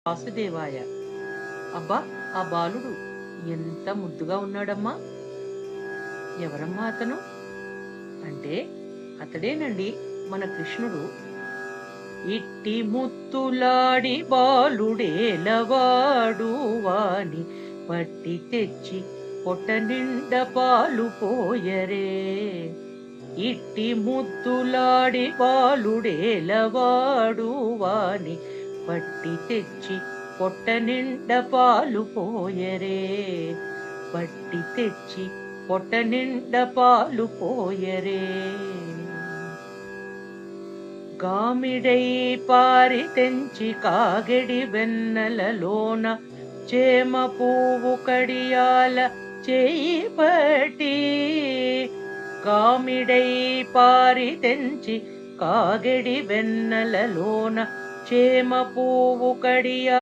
వాసుదేవాయ. అబ్బా! ఆ బాలుడు ఎంత ముద్దుగా ఉన్నాడమ్మా! ఎవరమ్మా అతను? అంటే అతడేనండి మన కృష్ణుడు. ఇట్టి ముత్తులాడి బాలుడేలవాడు వాని పట్టి తెచ్చి పొట్ట నిండ పాలు పోయరే. ఇట్టి ముద్దులాడి బాలుడేలవాడు వాని పట్టి తెచ్చి పొట్ట నిండ పాలు పోయరే. పట్టి తెచ్చి పొట్ట నిండ పాలు పోయరే. గామిడై పారి తెంచి కాగెడి వెన్నెలలోన చేమ పువ్వు కడియాల చేయి పట్టి. గామిడై పారి తెంచి కాగెడి వెన్నెలలోన చేమ పువ్వు కడియాల